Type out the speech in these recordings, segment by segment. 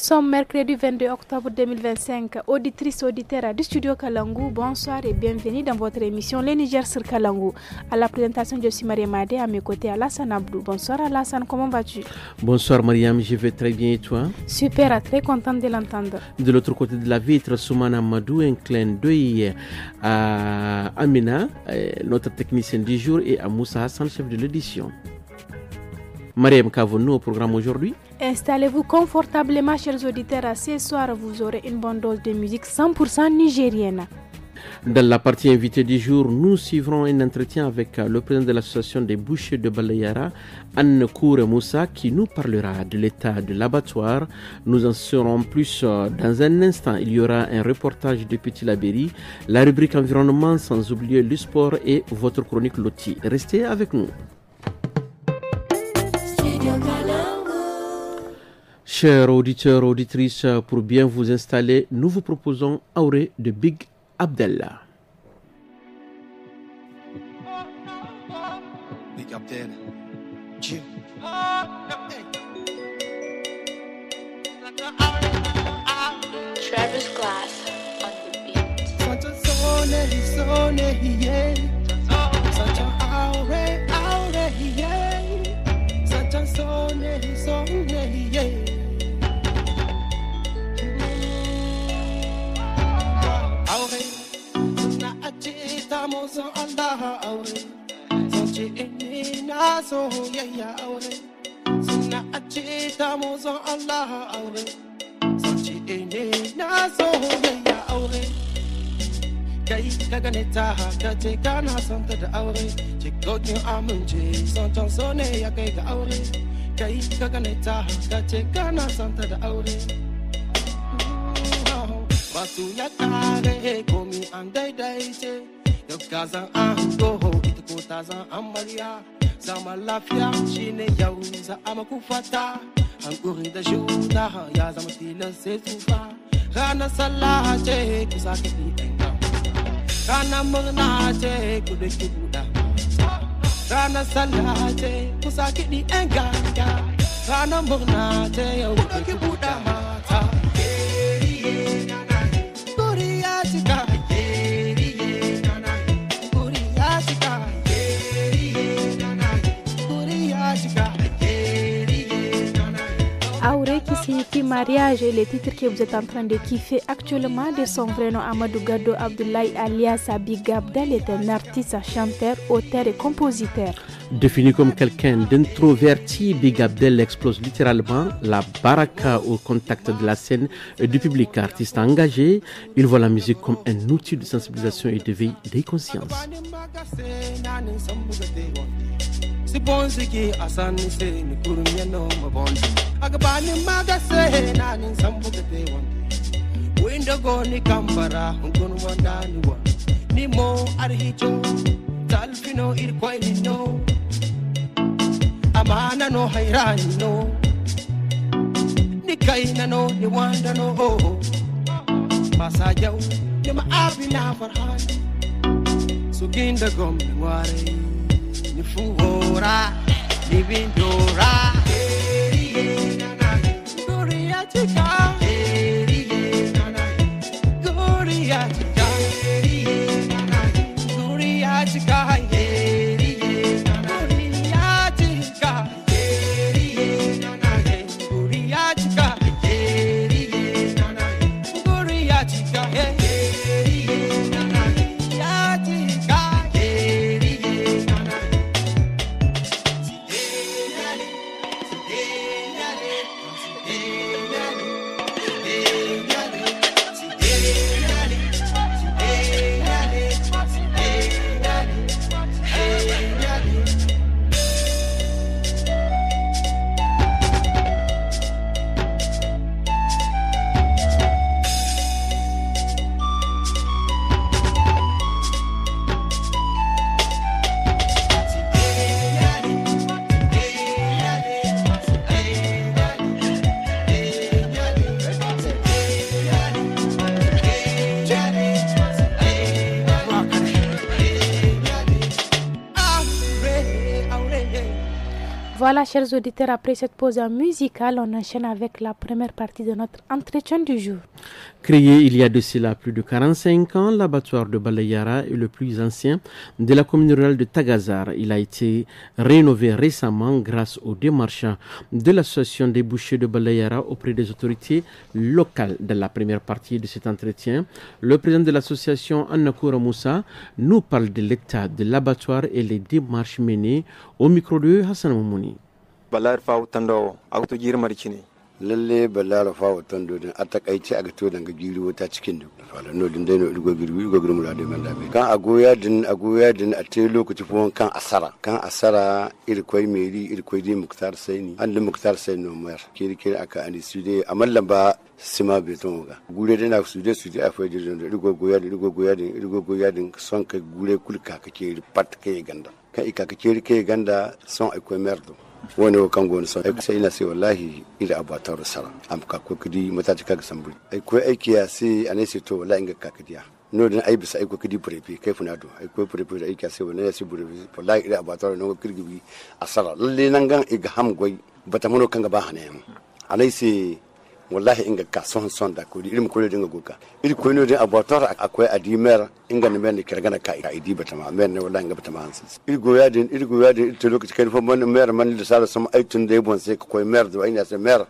sommes mercredi 22 octobre 2025. Auditrices, auditeurs du studio Kalangu, bonsoir et bienvenue dans votre émission Les Niger sur Kalangu. À la présentation, je suis Mariam Adé, à mes côtés Alassane Abdou. Bonsoir Alassane, comment vas-tu? Bonsoir Mariam, je vais très bien et toi? Super, très contente de l'entendre. De l'autre côté de la vitre, Soumana Amadou, un clin d'œil à Amina, notre technicienne du jour, et à Moussa Hassan, chef de l'édition. Mariam, qu'avons-nous au programme aujourd'hui? Installez-vous confortablement, chers auditeurs. Ce soir, vous aurez une bonne dose de musique 100% nigérienne. Dans la partie invitée du jour, nous suivrons un entretien avec le président de l'association des bouchers de Balayara, Anne Koure Moussa, qui nous parlera de l'état de l'abattoir. Nous en saurons plus dans un instant. Il y aura un reportage de Petit Labéry, la rubrique environnement, sans oublier le sport et votre chronique Loti. Restez avec nous. Chers auditeurs, auditrices, pour bien vous installer, nous vous proposons Auré de Big Abdella. Big Abdella. Travis Glass on the beat. Such a sone, yeah. Such a aure, yeah. Such a sone, yeah. Estamos Allah aure Sonche enina so ya aure Suna ache estamos Allah aure Sonche enina so ya aure Kai kaga neta ka te kana santa da aure Che gokin amince son ton so ne ya kai ga aure Kai kaga neta ka te kana santa da aure Basu ya kare komi an daidaice Yau gazan an goho ita ko ta zan amarya Zaman lafiya shine yau za a maku fata Hankuri da juna ya zama tilas sai tsufa Ranar sallah ce ku sake ɗi ɗan Ranar murna ce ku da ki buɗa Ranar sallah ce ku sake ɗi ɗan ganga Ranar murna ce yau da ki buɗa mata Guri ya cika Aure qui signifie mariage est le titre que vous êtes en train de kiffer actuellement de son vrai nom Amadou Gado Abdoulaye alias Big Abdel est un artiste, chanteur, auteur et compositeur. Défini comme quelqu'un d'introverti, Big Abdel explose littéralement la baraka au contact de la scène et du public. Artiste engagé, il voit la musique comme un outil de sensibilisation et d'éveil des consciences. Si bon siki asani se ni kurumye no mabondi agabani magase nani sambuga te wonde window go ni kambara ngunu wanda ni won ni mo arhicho talfino ir koini no amana no hairani no ni kaina no ni wanda no masajaw ni ma abina farhani suginda gom ni ware ni fuhora, ni vindora. Gloria chica, Gloria chica, Gloria chica, Voilà, chers auditeurs, après cette pause musicale, on enchaîne avec la première partie de notre entretien du jour. Créé il y a de cela plus de 45 ans, l'abattoir de Balayara est le plus ancien de la commune rurale de Tagazar. Il a été rénové récemment grâce aux démarches de l'association des bouchers de Balayara auprès des autorités locales. Dans la première partie de cet entretien, le président de l'association, Annakoura Moussa, nous parle de l'état de l'abattoir et les démarches menées au micro de Hassan Moumouni. Balayar fa utando auto girmar kine lalle ballara fa watan dodin a takaice a gato daga giri wata cikin duk fala no din dai no irgo giri mura da man dame kan agoya din a te lokaci fon kan asara irkoi meri irkoi di muktar saini an da muktar saini no mer kiri aka ani sude amallan ba sima beton ga gure da na sude a fa din irgo goya din son ka gure kulka kake pat kai ganda kai ka kake ganda son akwai merdo wani wakan gona son sai ina sai wallahi ila abatar sara am ka ko kidi mata ka samburi ai ko aiki ya sai anai sai to wallahi inga ka kidiya no dan ai bisa ai ko kidi prepe kai funado ai ko prepe aiki ya sai wallahi sai prepe wallahi ila abatar no kirgibi asara lalle nan gan iga ham goy bata mono kanga ba hanem anai sai wallahi inga ka son da ko irin ko dinga goka iri ko no din abatar akwai adimer inga ne men kirgana ka idi bata ma men ne wallahi inga bata ma hansis iri goya din to lokaci kai fa man mer man da sala sama aitun da bon sai ko mer da ina sai mer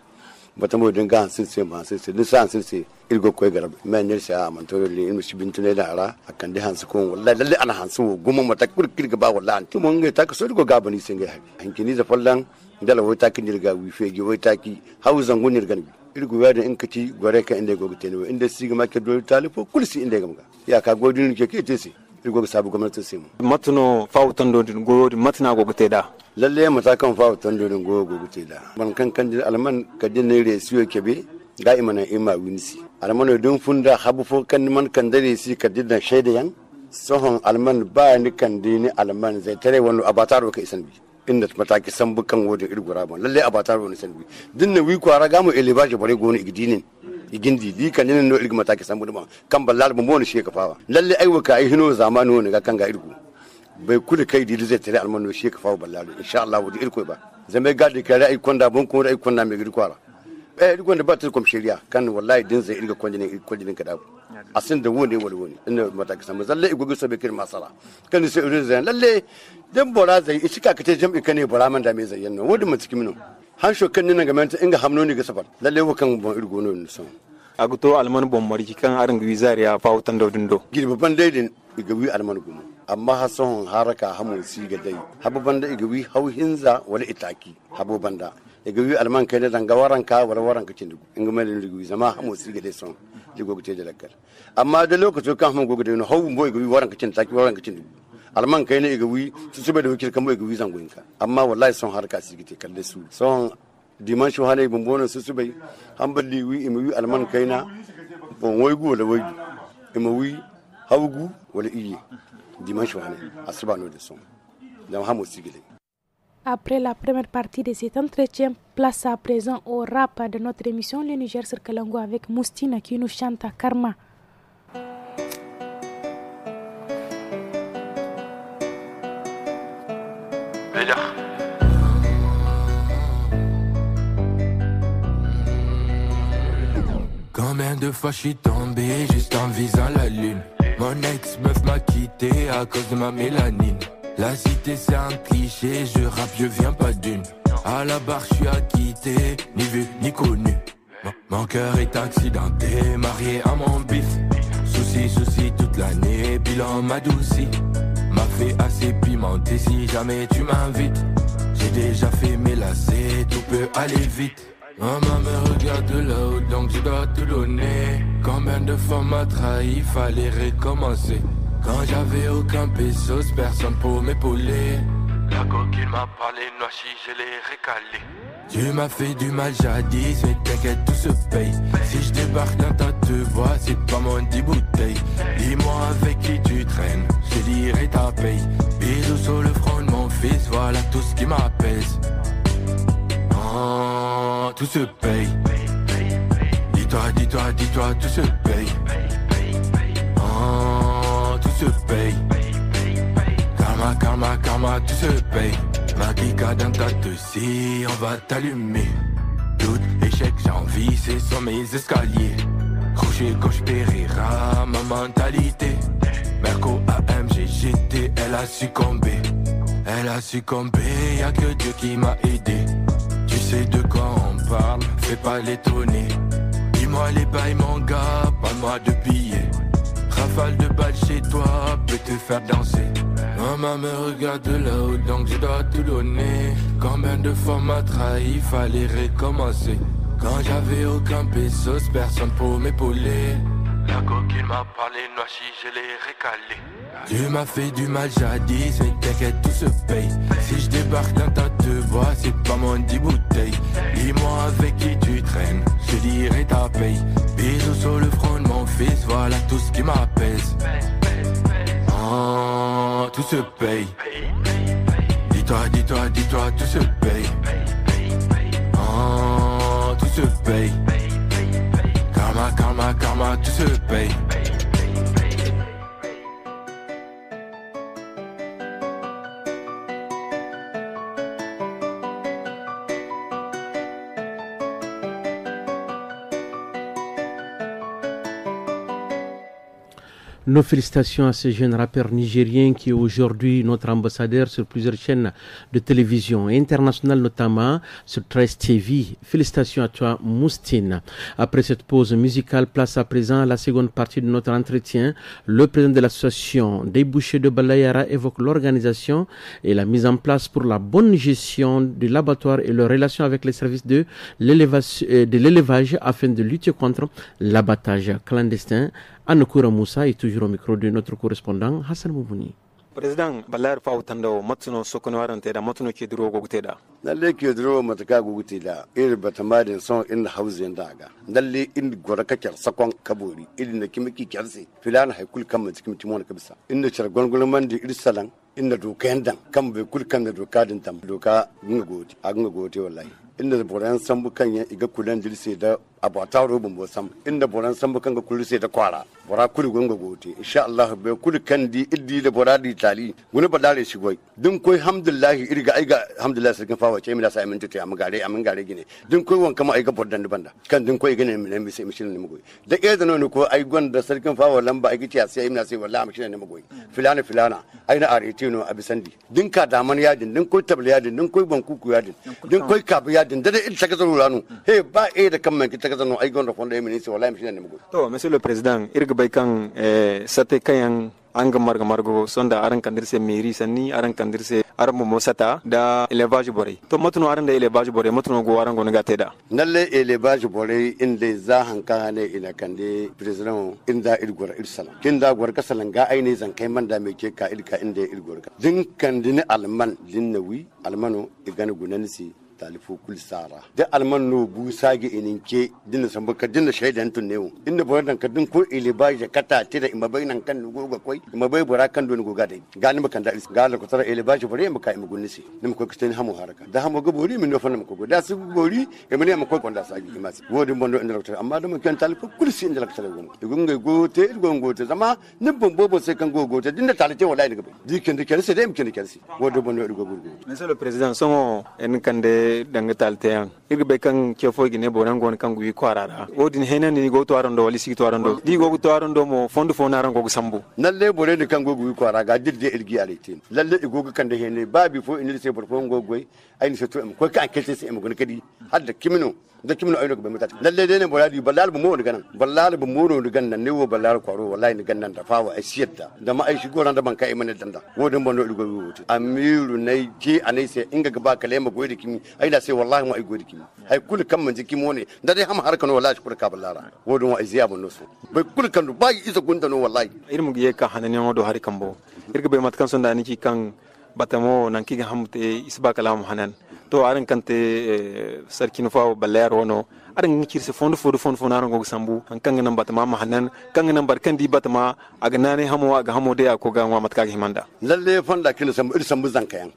bata mo dinga hansis sai ma sai ni san sai iri go ko garab men ne sai a man to le in shi bintune da ara akan di hansu ko wallahi lalle ana hansu goma mata kirga ba wallahi to mun ga ta ka so go gabani sai ga hankini da fallan dala wai ta kin dirga wi fege wai ta ki hauzan gunir ganbi irgu ya da in kaci gore ka inda gogo tene inda siga make do talifo kulsi inda gamga ya ka godin ke tesi irgo ga sabu gwamnati sai mu matuno fawutan do din go matna gogo te da lalle mata kan fawutan do din gogo te da man kan alman ka din ne resiyo kebe ga imana ima winsi alman don funda habu fo kan man kan dare si ka din shaida yan sohon alman ba ni kan dini alman zai tare wannan abataro ka isan bi inda mataki san bukan wodin irgura ban lalle a batar wani sanbi dinna wi kwara gamu elevaje bare goni igdinin igindi di kan nin no irgi mataki san buduma kan ballal mu woni shi ka fawa lalle ai waka ai hino zamanu woni ga kan ga irgu bai kuda kai di zai tare almano shi ka fawa ballal insha Allah wodi irko ba zame gadi kare ai konda bon ko ai konna me gidi kwara irgo da batar kom shari'a kan wallahi din zai irga kwanjinin ka da asin da woni inda mataki san lalle igogo sabe kir masara kan sai irin zai lalle dan bora zai ishi ka kace jam'i kane bora man da me zai yanno wodi mu cikin mino han shokan nan ga manta inga hamno ni ga safar lalle wakan bon irgo no son aguto alman bon mariki kan arin gwizar ya fawutan do dindo girbaban daidin igawi alman gumu amma hason haraka hamu si ga dai hababan da igawi hauhinza wala itaki hababan da igawi alman kai da danga waranka wala waranka cin dugu inga mai igawi zama hamu si ga dai son digo gute da lakkar amma da lokacin kan hamu gogo dai no hawu mo igawi waranka cin taki waranka cin dugu alman kai ne igawi su sube da wakil kan mo igawi zangoyinka amma wallahi son haraka si gite kalle su son diman shi hane bumbonan su sube hamballi wi imawi alman kai na bon waygu wala waygu imawi hawgu wala iye dimanche wane asuba no de son dans hamo sigile. Après la première partie de cet entretien, place à présent au rap de notre émission Le Niger sur Kalango avec Moustina qui nous chante Karma. Combien de fois je suis tombé juste en visant la lune. Mon ex-meuf m'a quitté à cause de ma mélanine. La cité c'est un cliché, je rappe, je viens pas d'une. À la barre je suis acquitté, ni vu ni connu. Mon cœur est accidenté, marié à mon bif. Souci toute l'année, bilan m'adoucit. M'a fait assez pimenté si jamais tu m'invites. J'ai déjà fait mes lacets, tout peut aller vite. Maman me regarde de là-haut, donc je dois tout donner. Combien de fois m'a trahi, fallait recommencer. Quand j'avais aucun pesos, personne pour m'épauler. La coquille m'a parlé, noachi, je l'ai récalé. Tu m'as fait du mal jadis, mais t'inquiète, tout se paye. Si je débarque dans ta te voix, c'est pas mon 10 bouteilles. Dis-moi avec qui tu traînes, je dirai ta paye. Bisous sur le front de mon fils, voilà tout ce qui m'apaise. Oh, tout se paye. Dis-toi, tout se paye. Oh, tout se paye. Karma, tout se paye. Ma kika dans ta si on va t'allumer. Doute, échec, j'envie, c'est sur mes escaliers. Rocher, gauche, Pereira, ma mentalité. Merco, AMG, GT, elle a succombé. Elle a succombé, y'a que Dieu qui m'a aidé. Tu sais de quoi on parle, fais pas l'étonner. Dis-moi les bails mon gars, pas moi de billets. Rafale de balles chez toi peut te faire danser. Maman me regarde de là-haut donc je dois tout donner. Combien de fois m'a trahi, fallait recommencer. Quand j'avais aucun pesos, personne pour m'épauler. La coquine m'a parlé, noachi, je l'ai récalé. Tu m'as fait du mal jadis, mais t'inquiète, tout se paye. Si je débarque dans ta te bois, c'est pas mon 10 bouteilles. Dis-moi avec qui tu traînes, je dirai ta paye. Bisous sur le front de mon fils, voilà tout ce qui m'apaise. Oh, tout se paye. Dis-toi, dis-toi, dis-toi, tout se paye. Oh, tout se paye. Karma, karma, karma, tout se paye. Nos félicitations à ce jeune rappeur nigérien qui est aujourd'hui notre ambassadeur sur plusieurs chaînes de télévision internationales, notamment sur 13 TV. Félicitations à toi, Moustine. Après cette pause musicale, place à présent à la seconde partie de notre entretien. Le président de l'association des bouchers de Balayara évoque l'organisation et la mise en place pour la bonne gestion de l'abattoir et leurs relations avec les services de l'élevage afin de lutter contre l'abattage clandestin. Anokura Moussa est toujours au micro de notre correspondant Hassan Moumouni. Président Balayar Fautando, Matsuno Sokonoarante, Matuno Kidro Goguteda. Nalle Kidro Mataka Gugutida, Il Batamadin song in the house in Daga. Nalle in Gorakakar, Sakon Kaburi, in the Kimiki Kersi, Filan Hakul come to Kimtimon Kabsa. In the Chargongulaman, the Irsalang, in the Dukendam, come with Kulkan the Dukadintam, Duka, Gungoot, Agngoti or Lai. In the Boran Sambukan, Igakulan Dilsida, about our room was some. In the Boran Sambukan Kulisida Quara, Borakulu Gungoti, Inshallah, Kulikan di Idi the Boradi Tali, Gunabadali Shigoi. Dunko Hamdullah, Iriga Hamdullah second power, Chamila Simon to Amagari, Amangari. Dunko won't come Iga Bordandabanda. Can Dunko again and Miss Michelin. The Edanuko, I won the second power Lamba, Igitia, same as you were Lamichin and Namagui. Filana, Aina Aritino, Abisandi. Dinka Damaniadin, Dunko Tabliadin, Dunko Bonkuadin, Dunko Kabiadin. Hey, ba da kan man kita kazano ai gonda fonda yemi ni wallahi mishin ne mugo to monsieur le président irga bay kan sate kayan anga margo sonda aran kandirse mairie sanni aran kandirse aran mo sata da élevage boré to matuno aran da élevage boré matuno go aran go nga teda nalle élevage boré inde za hanka ne ina kande président inda irgora irsala kinda gor kasalan ga aine zan kai manda me ke ka ilka inde irgora din kandini alman dinnawi almano igana gunanisi talifu kul sara da alman no busa ge ininke dinna sambaka dinna shaidan tun newo inda boran ka din ko iliba je kata tira imabai nan kan go ga koi imabai bora kan don go ga dai gani makan da gala ko tara iliba je bore maka imugunisi nim ko kistin hamu haraka da hamu ga bori min no fanam ko da su bori e mun am ko konda sagi imasi wodi bondo inda lokta amma da mun kan talifu kul si inda lokta go igun ga go te go te zama nibbon bobo sai kan go te dinda talite wallahi daga dikin dikere sai da imkin dikere wodi bondo go go monsieur le président songo en kande dangatal teyan irbe kan kefo gine bonan gon kan gui kwarara odin henen ni go to arando wali sigi to arando di go to arando mo fondo fo naran go sambu nalle bore ni kan go gui kwara ga dirde irgi alitin lalle igo kan da hene babi fo inil se borfo go goy ay ni se to ko kan kete se mo gon kadi hadda kimino da kimino ay no be mutata lalle de ne boradi ballal bu mo ni ganan ballal bu mo no ganan ne wo ballal kwaro wallahi ni ganan da fawa ay siyata da ma ay shigo ran da ban kai mana danda wodin bondo igo wuti amiru nay ki anai se inga ga ba kalema goy da kimi ay da sai wallahi ma ay goy da kimi ay kul kan man jiki mo ne da dai ham harkan wallahi shukura ka ballara wodin wa ay ziya bon noso bai kul kan ba yi isa gunda no wallahi irmu giye ka hanani ngodo hari kambo irga be mat kan sonda ni ki kan batamo nan ki ga hamte isba kalam hanan to aran kante sarkinu fa balayar wono aran ngir se fondo naran go sambu an kan nan batama mahanan kan nan barkan di batama aga nane hamo aga hamo de ko ga wa matka himanda lalle fonda kin sambu ir sambu zankayan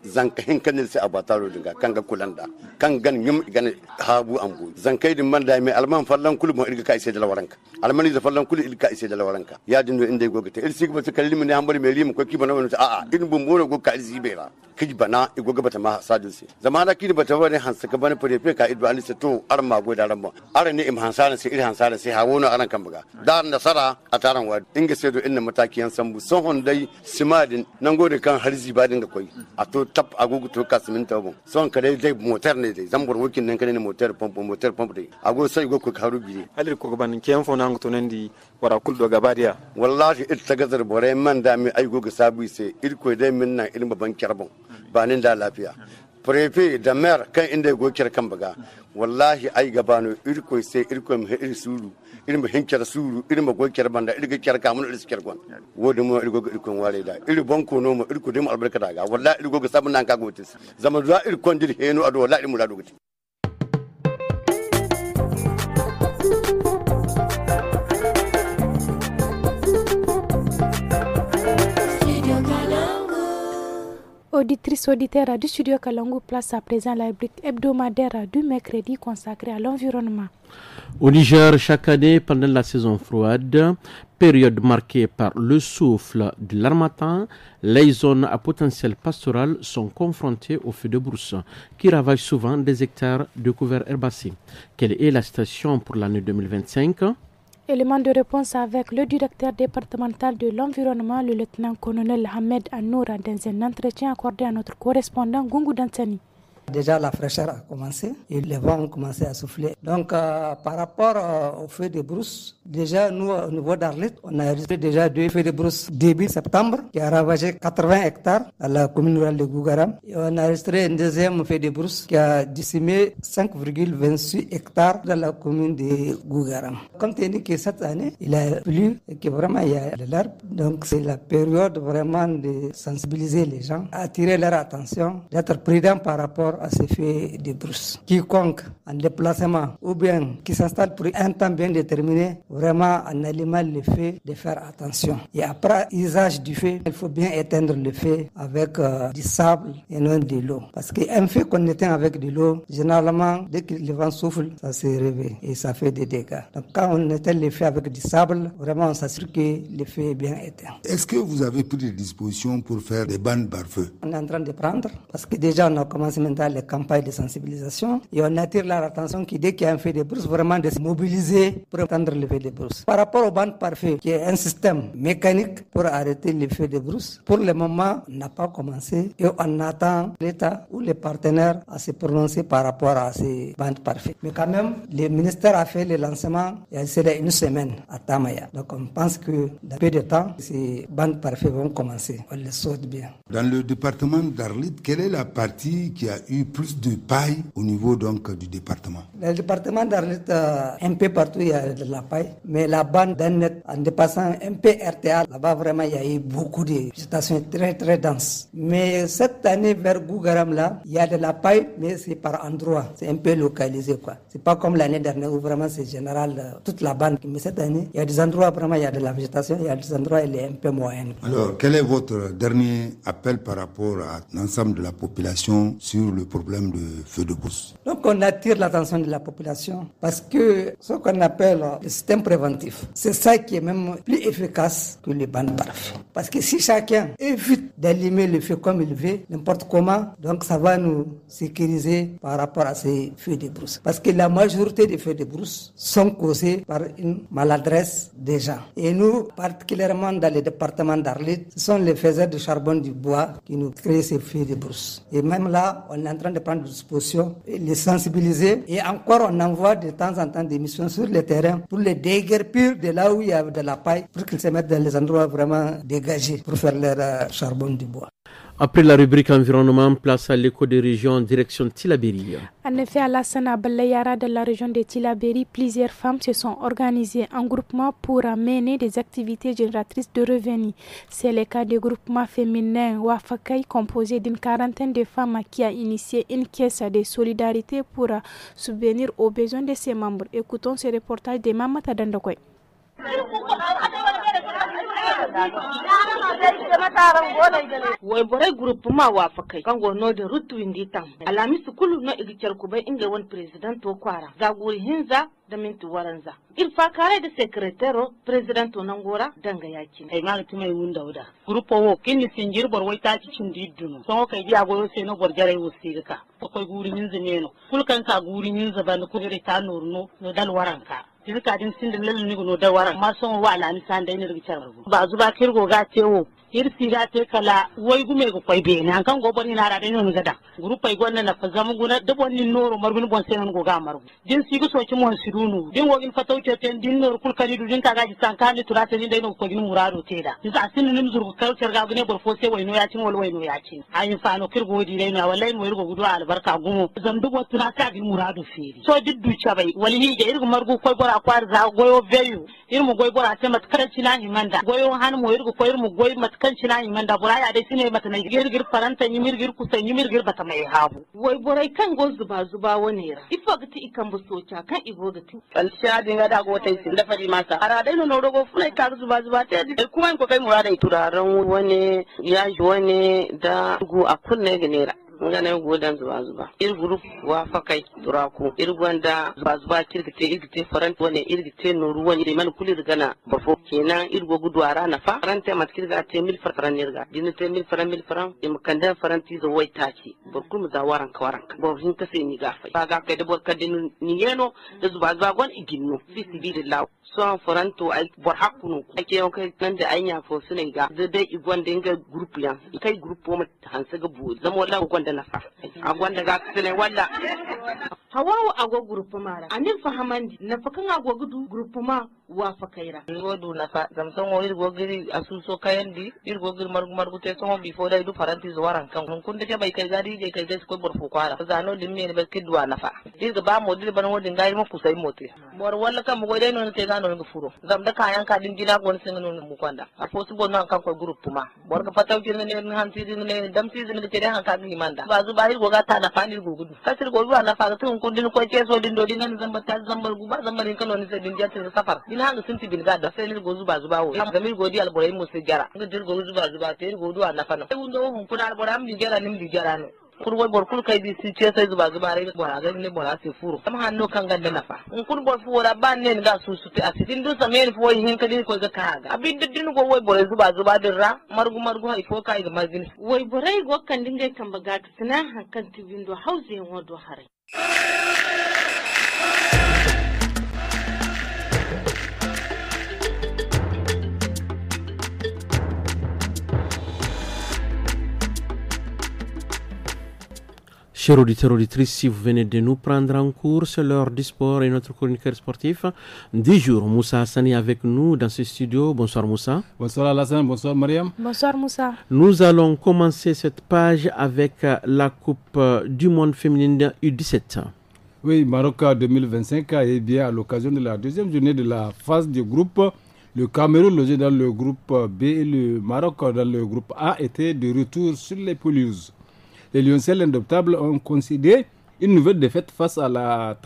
kan se abataro dinga kan ga kulanda kan gan yim gan habu ambu zankai din manda mai alman fallan kulmo irga kai sai da waranka almani da fallan kullu ilka ise da lawaranka ya dindo inda go gata irsi ba su kalli mun hambari mai limu ko kiba na wani a irin bumbono go ka irsi bera kiji bana igo gaba ta ma sadin se zamana kidi bata wani hansa ka bana prefe ka idu alisa to arma go da ramma ara ne im hansana sai irin hansana sai hawo na aran kan buga da nasara a taran wa inga sai do inna matakiyan sambu son hondai simadin nan gode kan harzi ba dinga koi a to tap agogo to kasmin tabon son kare dai motar ne dai zambur wukin nan kane ne motar pompo dai ago sai go ko karu bi halir ko gaban kiyan fo nan to nan di wara kul do gabadiya wallahi ita gazar bore man da mi ai go ga sabu sai irko dai min nan irin baban kyarbon ba nin da lafiya prefe da mayor kan inda go kyar kan baga wallahi ai gabano irko sai irko mu iri suru irin hinkar suru irin go kyar banda irga kyar ka mun irga kyar gon wodi mu irko wale da iri banko no mu irko dim albarka daga wallahi irgo ga sabun nan ka gotis zaman da irko dir heno ado wallahi mu da dogoti Auditrice auditeur du studio Kalangu, place à présent la rubrique hebdomadaire du mercredi consacrée à l'environnement. Au Niger, chaque année, pendant la saison froide, période marquée par le souffle de l'harmattan, les zones à potentiel pastoral sont confrontées aux feux de brousse qui ravagent souvent des hectares de couverts herbacés. Quelle est la situation pour l'année 2025? Élément de réponse avec le directeur départemental de l'environnement, le lieutenant-colonel Ahmed Anoura, dans un entretien accordé à notre correspondant Gungu Dantani. Déjà, la fraîcheur a commencé et les vents ont commencé à souffler. Donc, par rapport au feu de brousse, déjà, nous, au niveau d'Arlit, on a enregistré déjà 2 feux de brousse début septembre qui a ravagé 80 hectares à la commune rurale de Gougaram. Et on a enregistré un deuxième feu de brousse qui a décimé 5,26 hectares dans la commune de Gougaram. Comme tu as dit que cette année, il a plu et que vraiment il y a de l'herbe. Donc, c'est la période vraiment de sensibiliser les gens, attirer leur attention, d'être prudent par rapport à ces feux de brousse. Quiconque en déplacement ou bien qui s'installe pour un temps bien déterminé, vraiment en allumant le feu, de faire attention. Et après usage du feu, il faut bien éteindre le feu avec du sable et non de l'eau. Parce qu'un feu qu'on éteint avec de l'eau, généralement, dès que le vent souffle, ça se réveille et ça fait des dégâts. Donc quand on éteint le feu avec du sable, vraiment on s'assure que le feu est bien éteint. Est-ce que vous avez pris des dispositions pour faire des bandes pare-feu? On est en train de prendre, parce que déjà on a commencé maintenant les campagnes de sensibilisation et on attire leur attention qui dès qu'il y a un feu de brousse, vraiment de se mobiliser pour éteindre le feu de brousse. Par rapport aux bandes pare-feu, qui est un système mécanique pour arrêter le feu de brousse, pour le moment, on n'a pas commencé et on attend l'État ou les partenaires à se prononcer par rapport à ces bandes pare-feu. Mais quand même, le ministère a fait le lancement il y a une semaine à Tamaya. Donc on pense que dans peu de temps, ces bandes pare-feu vont commencer. On les souhaite bien. Dans le département d'Arlit, quelle est la partie qui a eu plus de paille au niveau donc du département? Dans le département d'Arlit, un peu partout il y a de la paille, mais la bande d'Annet, en dépassant un peu RTA, là-bas vraiment il y a eu beaucoup de végétation très très dense. Mais cette année vers Gougaram là, il y a de la paille, mais c'est par endroit, c'est un peu localisé quoi. C'est pas comme l'année dernière où vraiment c'est général toute la bande. Mais cette année, il y a des endroits vraiment il y a de la végétation, il y a des endroits il est un peu moyenne. Alors quel est votre dernier appel par rapport à l'ensemble de la population sur le problème de feu de brousse? Donc on attire l'attention de la population parce que ce qu'on appelle le système préventif, c'est ça qui est même plus efficace que les bandes pare-feu. Parce que si chacun évite d'allumer le feu comme il veut, n'importe comment, donc ça va nous sécuriser par rapport à ces feux de brousse. Parce que la majorité des feux de brousse sont causés par une maladresse des gens. Et nous, particulièrement dans le département d'Arlit, ce sont les faiseurs de charbon du bois qui nous créent ces feux de brousse. Et même là, on est en train de prendre des dispositions et les sensibiliser. Et encore, on envoie de temps en temps des missions sur le terrain pour les déguerpir de là où il y a de la paille, pour qu'ils se mettent dans les endroits vraiment dégagés pour faire leur charbon du bois. Après la rubrique environnement, place à l'écho des régions en direction Tillabéri. En effet, à la Sana Balayara de la région de Tillabéri, plusieurs femmes se sont organisées en groupement pour mener des activités génératrices de revenus. C'est le cas du groupement féminin Wafakai, composé d'une quarantaine de femmes qui a initié une caisse de solidarité pour subvenir aux besoins de ses membres. Écoutons ce reportage de Mamata Dandokoy. wai borai group ma wa fakai kan gono da rutu inditan alami su kullu no igicer ku bai inga wani president to kwara za guri hinza da minti waranza ilfa kare da secretary president to nangora danga yaki ai ma tu mai mun dauda group wo kinni sinjir bor wai ta cikin didduno so kai biya goyo sai no gorjare wusi ka akwai guri hinza ne no kulkan ka guri hinza ban ku ire ta norno no dal waranka tilka din sin da lalle ni no da waran ma son wa alami san da ni rigicar ba zuba kirgo ga tewo irsi ga te kala wai gume go koy be ne kan go boni na ra den non gada groupe ay gonna na fazam guna de bonni noro margun bon sen go ga margu din sigu so ci mon sirunu din wo gin fataw ce ten din nor kul kadi du din kaga ji san kan tura te din dai no ko gin murado te da din sa sin nim zurgu kal cer ga gune bor fo se wai no ya cin wal wai no ya cin ayin fa no kirgo di dai na wallahi mo irgo gudu albarka gumo zan dubo tura ka gin murado feri so diddu cha bai wali hi ga irgo margu koy bora kwar za goyo veyu irmo goy bora te mat karanci na himanda goyo han mo irgo koy irmo goy mat kan cina yin manda buraya dai shine mata na girgir faranta yi mirgir kusan yi mirgir bata mai habu wai burai kan go zuba wani ra ifo gati ikan bu soca kan ibo gati kalsha dinga da go tai sin da fari masa ara dai no rogo fulai ka zuba ta di kuma ko kai murada turaren wani ya ji wani da gu a kunne ganera ngana godan zuba ir group wa fakai turaku ir gwanda zuba kirkite farant wani irgite no ruwan ne man kulir gana bafo kenan ir go gudwara na fa farante mat kirga te mil faran nirga dinite mil faran im kanda faranti zo wai taci burkum za waran bo hin ka sai ni gafai ba ga kai da bor kadin ni yeno da zuba gon iginno fi sibilillah so faranto ai bor hakunu ake yau kai nan da anya fo sunai ga da dai igwan dinga group yan kai group mo hansa ga bu zamo la gwanda na fa a gwanda ga sunai walla hawawo agwa group mara anin fahamandi na fakan agwa gudu group ma wa fakaira wodu na fa zamson wo irgo giri asuso kayandi irgo gir margu te so bi fo dai du faranti zo waran kan kun da bai kai gadi je kai gas ko bor fu kwara zano dimme ne ba kidwa na fa irga ba mo dir ban wodin gai mo kusai mote bor walla kam go dai non te gano ngi furo zam da kayan ka din gina gon sin non mu kwanda a fo su bon kan ko group ma bor ka pataw kin ne han ti din ne dam ti din ke han ka ni manda ba zu ba irgo ga ta na fa ni irgo gudu kasir go na fa tun kun din ko ke so din do din nan zamba ta zambar gu ba zambar kan non sai din jatin safar din hanga sun ti bin ga da sai ni go zuba wo ga mi go di alborai mu sai jara ga dir go zuba te go duwa na fa no sai wundo hun kun alborai am di jara nim di jara no kurwai bor kul kai bi si ce sai zuba rai bora ga ne bora sai furo sama hanno kan ganda na fa in kun bor fu wala ban ne ga su te asitin du samen fu hin kadin ko ga ka ga abin diddin go wai bora zuba din ra margu ha ifo kai ga margin wai borai go kan dinga kan baga tsina hankan tibindo hauze wodo hare. Chers auditeurs, auditrices, si vous venez de nous prendre en cours, c'est l'heure du sport et notre chroniqueur sportif du jour, Moussa Hassani, avec nous dans ce studio. Bonsoir Moussa. Bonsoir Alassane, bonsoir Mariam. Bonsoir Moussa. Nous allons commencer cette page avec la Coupe du monde féminine U17. Oui, Maroc 2025 est bien à l'occasion de la deuxième journée de la phase du groupe. Le Cameroun, logé dans le groupe B, et le Maroc dans le groupe A étaient de retour sur les pelouses. Les Lioncelles indoptables ont concédé une nouvelle défaite face à la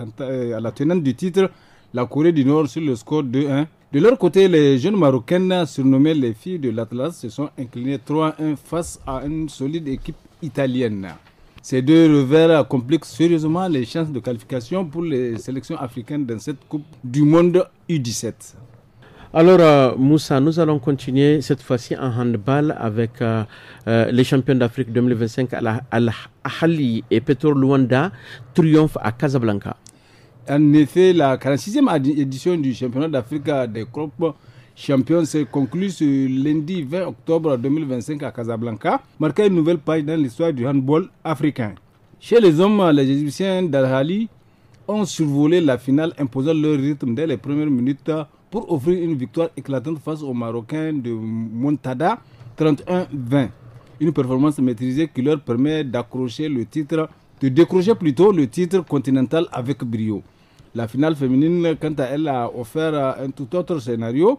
tenante du titre, la Corée du Nord, sur le score 2-1. De leur côté, les jeunes Marocaines, surnommées les filles de l'Atlas, se sont inclinées 3-1 face à une solide équipe italienne. Ces deux revers compliquent sérieusement les chances de qualification pour les sélections africaines dans cette Coupe du Monde U17. Alors Moussa, nous allons continuer cette fois-ci en handball avec les champions d'Afrique 2025 Al-Ahly et Petro Luanda triomphe à Casablanca. En effet, la 46e édition du championnat d'Afrique des groupes champions s'est conclue ce lundi 20 octobre 2025 à Casablanca, marquant une nouvelle page dans l'histoire du handball africain. Chez les hommes, les Égyptiens d'Al-Ahly ont survolé la finale, imposant leur rythme dès les premières minutes pour offrir une victoire éclatante face aux Marocains de Montada, 31-20. Une performance maîtrisée qui leur permet de décrocher plutôt le titre continental avec brio. La finale féminine, quant à elle, a offert un tout autre scénario.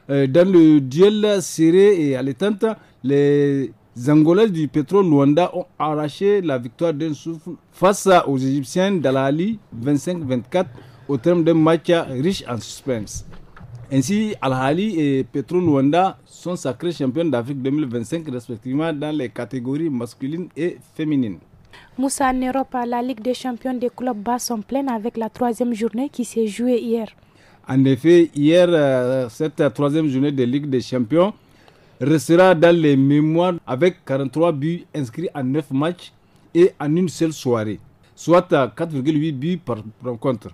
Dans le duel serré et haletant, les Angolaises du Petro Luanda ont arraché la victoire d'un souffle face aux Égyptiens d'Al-Ahly 25-24 au terme d'un match riche en suspense. Ainsi, Al-Ahly et Petro Luanda sont sacrés champions d'Afrique 2025 respectivement dans les catégories masculines et féminines. Moussa, en Europe, la Ligue des champions des clubs bas sont pleines avec la 3e journée qui s'est jouée hier. En effet, hier, cette 3e journée de Ligue des champions restera dans les mémoires avec 43 buts inscrits en 9 matchs et en une seule soirée, soit 4,8 buts par rencontre.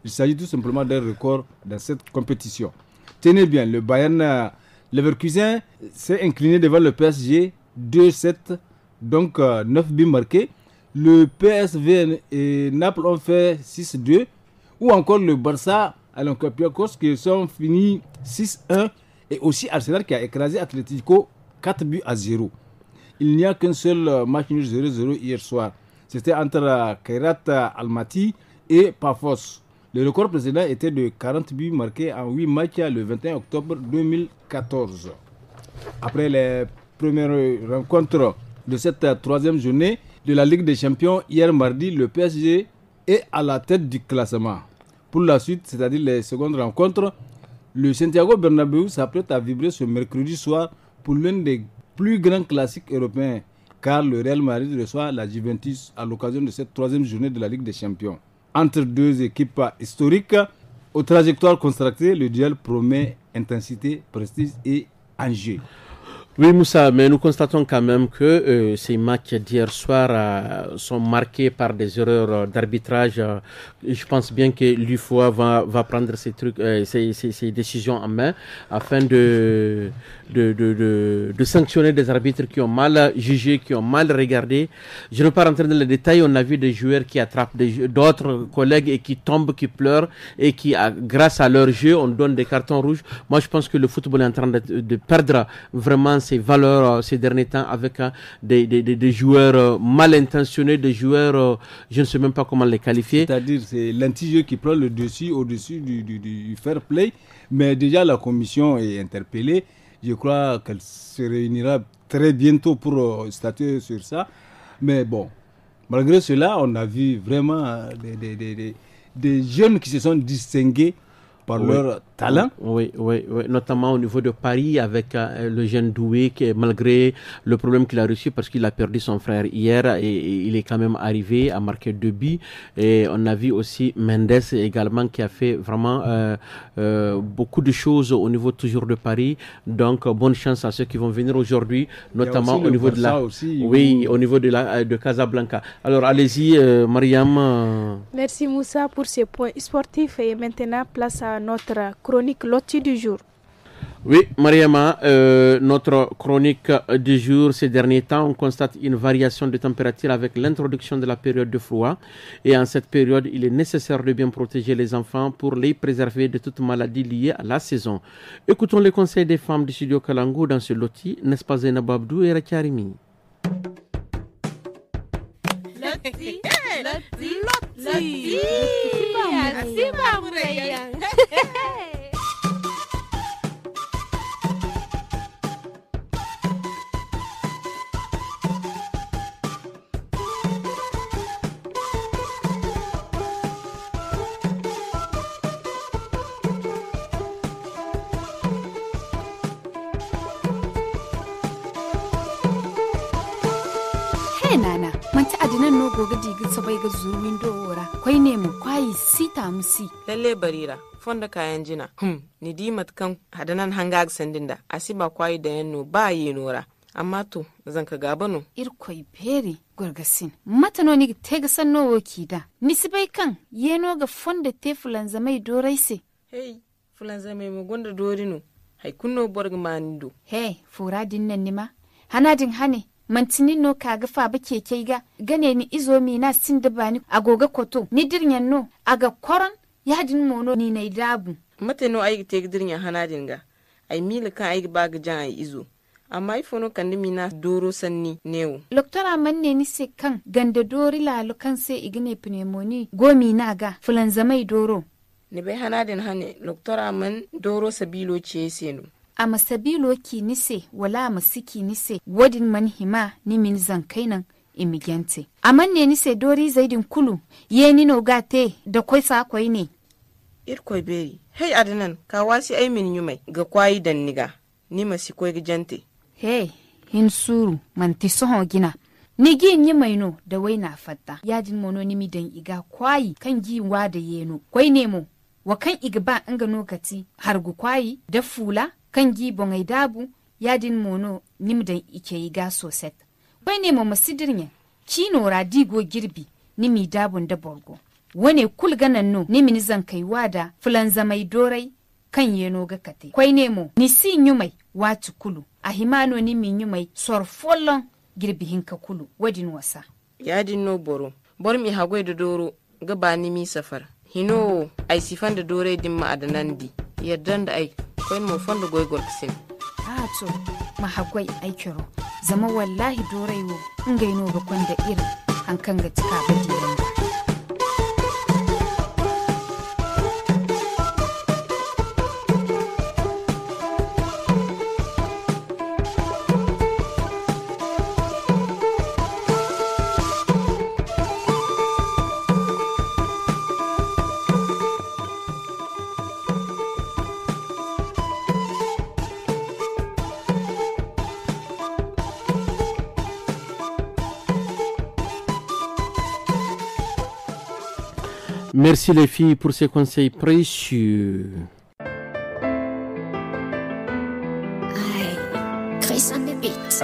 Il s'agit tout simplement d'un record dans cette compétition. Tenez bien, le Bayern Leverkusen s'est incliné devant le PSG 2-7, donc 9 buts marqués. Le PSV et Naples ont fait 6-2, ou encore le Barça à l'Olympiakos qui sont finis 6-1, et aussi Arsenal qui a écrasé Atlético 4-0. Il n'y a qu'un seul match nul 0-0 hier soir. C'était entre Kairat Almaty et Pafos. Le record précédent était de 40 buts marqués en 8 matchs le 21 octobre 2014. Après les premières rencontres de cette 3e journée de la Ligue des Champions, hier mardi, le PSG est à la tête du classement. Pour la suite, c'est-à-dire les secondes rencontres, le Santiago Bernabéu s'apprête à vibrer ce mercredi soir pour l'un des plus grands classiques européens, car le Real Madrid reçoit la Juventus à l'occasion de cette 3e journée de la Ligue des Champions. Entre deux équipes historiques, aux trajectoires contrastées, le duel promet intensité, prestige et enjeu. Oui, Moussa, mais nous constatons quand même que ces matchs d'hier soir sont marqués par des erreurs d'arbitrage. Je pense bien que l'UFOA va prendre ces décisions en main afin de sanctionner des arbitres qui ont mal jugé, qui ont mal regardé. Je ne vais pas rentrer dans les détails. On a vu des joueurs qui attrapent d'autres collègues et qui tombent, qui pleurent et qui, grâce à leur jeu, on donne des cartons rouges. Moi, je pense que le football est en train de perdre vraiment ses valeurs ces derniers temps avec des joueurs mal intentionnés, des joueurs, je ne sais même pas comment les qualifier. C'est-à-dire c'est l'anti-jeu qui prend le dessus au-dessus du fair play, mais déjà la commission est interpellée. Je crois qu'elle se réunira très bientôt pour statuer sur ça. Mais bon, malgré cela, on a vu vraiment des jeunes qui se sont distingués par leur talent. Oui, notamment au niveau de Paris avec le jeune Doué qui, malgré le problème qu'il a reçu parce qu'il a perdu son frère hier, et il est quand même arrivé à marquer 2 buts. Et on a vu aussi Mendes également qui a fait vraiment beaucoup de choses au niveau toujours de Paris. Donc bonne chance à ceux qui vont venir aujourd'hui, notamment au niveau au niveau de Casablanca. Alors allez-y Mariam. Merci Moussa pour ces points sportifs, et maintenant place à notre chronique Loti du jour. Oui, Mariama, notre chronique du jour, ces derniers temps, on constate une variation de température avec l'introduction de la période de froid. Et en cette période, il est nécessaire de bien protéger les enfants pour les préserver de toute maladie liée à la saison. Écoutons les conseils des femmes du studio Kalangu dans ce loti, n'est-ce pas Zainab Abdou et Rakia Arimi? Loti. Nana, manci adinan no goga digi sabai ga zumin dora. Kwai ne mu kwai sita musi. Lalle barira, fonda kayan jina. Ni di matkan hadanan hangag sandinda. Asiba kwai da yanno ba yi nora. Amma to, zan ka gaba no. Irkoi peri gurgasin. Matano ni tega sanno woki da. Nisi bai kan yeno ga fonda te fulan zamai dorai se. Hey, fulan zamai mu gonda dorino. Hai kunno borg manindo. Hey, fura dinnan nima. Hanadin hane. Mantinin no kaga fa ba keke ga gane ni izo mi na sin da bani agoga koto ni dirnyan no aga koron yadin mono ni nay dabu mate no ay te dirnyan hanadin ga ay mil kan ay ba ga jan ay izo amma ifono kan mi na doro sanni newo loktora manne ni se kan ganda dori lalu kan se igine pneumonia gomi na ga fulan zamai doro ni bai hanadin hane loktora man doro sabilo ce seno a masabilo ki nise wala masiki nise wadin man hima ni min zankainan imigente aman ne nise dori zaidin kulu ye ni no gate da kwai sa kwai ne irkoy beri hey adanan ka wasi ai min yumai ga kwayi dan niga ni masi koy ga jante hey hin suru man ti soho gina ni gi nyi mai no da wai na fatta yadin mono ni mi dan iga kwayi kan gi wa da yeno koy nemo wa kan iga ba an ga nokati har gu kwayi da fula kan gi bongai dabu yadin mono ni mi dan ike iga soset koy nemo masidirnya kino radigo girbi ni mi dabun da borgo wane kul ganan no ni mini zan kai wada fulan zamai dorai kan yeno ga kate kwai nemo ni si nyumai watu kulu a himano ni mi nyumai sor follon girbi hinka kulu wadin wasa yadin no boro bor mi hagoi da doro ga ba ni mi safar hino ai sifan da dorai din ma adanan di yaddan da ai kwai mo fondo goigol kisin to ma hagoi ai kiro zama wallahi dorai wo ngai no ga kwanda irin hankan ga tika ba diyan Merci les filles pour ces conseils précieux. Chris on the beat.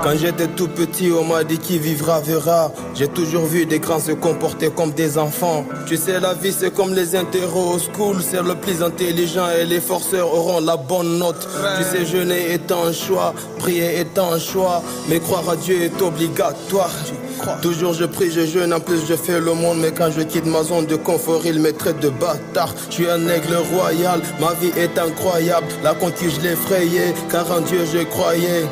Quand j'étais tout petit, on m'a dit qui vivra verra. J'ai toujours vu des grands se comporter comme des enfants. Tu sais, la vie c'est comme les interros au school. C'est le plus intelligent et les forceurs auront la bonne note. Tu sais, jeûner est un choix, prier est un choix, mais croire à Dieu est obligatoire. Toujours je prie, je jeûne, en plus je fais le monde. Mais quand je quitte ma zone de confort, il me traite de bâtard. Je suis un aigle royal, ma vie est incroyable. La conquête je l'ai frayée, car en Dieu je croyais.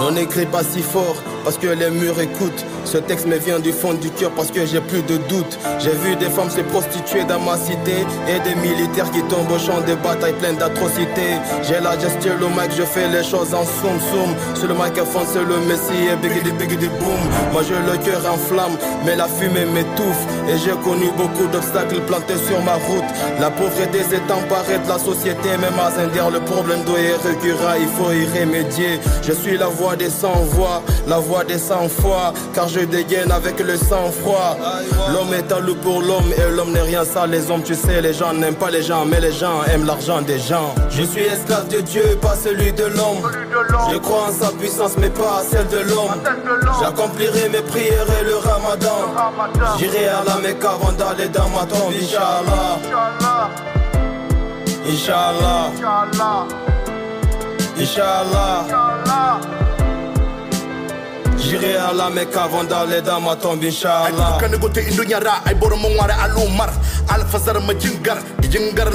On n'écrit pas si fort, parce que les murs écoutent. Ce texte me vient du fond du cœur, parce que j'ai plus de doute. J'ai vu des femmes se prostituer dans ma cité, et des militaires qui tombent au champ de bataille plein d'atrocités. J'ai la gesture, le mic, je fais les choses en soum soum. Sur le microphone c'est le messie, et bigidi boom. Moi je le cœur en flamme, mais la fumée m'étouffe. Et j'ai connu beaucoup d'obstacles plantés sur ma route. La pauvreté s'est emparée de la société, même à Zindière le problème doit y récurrent, il faut y remédier. Je suis la voix des sans-voix, la voix des sans-foi, car je dégaine avec le sang-froid. L'homme est un loup pour l'homme, et l'homme n'est rien sans les hommes. Tu sais, les gens n'aiment pas les gens, mais les gens aiment l'argent des gens. Je suis esclave de Dieu, pas celui de l'homme. Je crois en sa puissance, mais pas à celle de l'homme. J'accomplirai mes prières et le ramadan. J'irai à la Mecque avant d'aller dans ma tombe, Inch'Allah. Inch'Allah. Inch'Allah. J'irai à la Mecque avant d'aller dans ma tombe, Inch'Allah. Kan gote indunyara ay boro mo ngare alumar alfazar ma jingar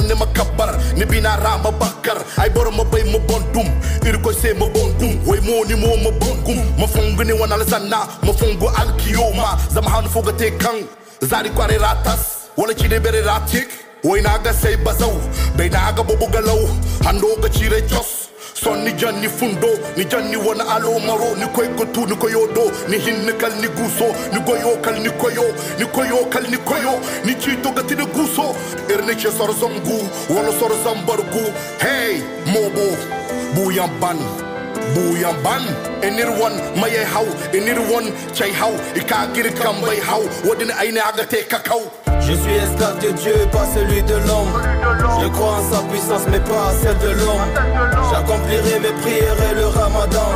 ni makabar ni binara ma bakar ay boro mo bay mo bondum ir ko se mo bondum way mo ni mo bongum mo fongu ni wana zanna mo fongu alkiyoma zama han fogate kan zari kware ratas wala ci de bere ratik way naga say bazaw bay naga bobu galaw hando ga ci re jos son ni janni fundo ni janni wana alo maro ni koy gotu ni koyodo ni hinnekal ni guso ni goyokal ni koyo ni koyokal ni koyo ni chito gati ni guso erne che sor zongu wala sor zambargu hey mobo buyamban enirwan maye haw enirwan chay haw ikagir kambay haw wadin ayne agate kakao. Je suis esclave de Dieu, pas celui de l'homme. Je crois en sa puissance, mais pas à celle de l'homme. J'accomplirai mes prières et le ramadan.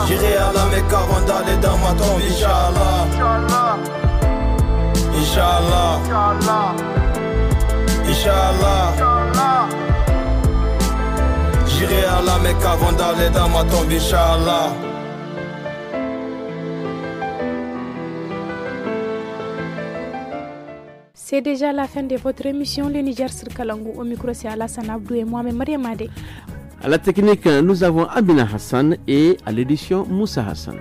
J'irai à la Mecque avant d'aller dans ma tombe, Inch'Allah. Inch'Allah. Inch'Allah. J'irai à la Mecque avant d'aller dans ma tombe, Inch'Allah. C'est déjà la fin de votre émission Le Niger sur Kalangou. Au micro, c'est Alassane Abdou et moi-même Mariam Adé. À la technique, nous avons Amina Hassan et à l'édition Moussa Hassan.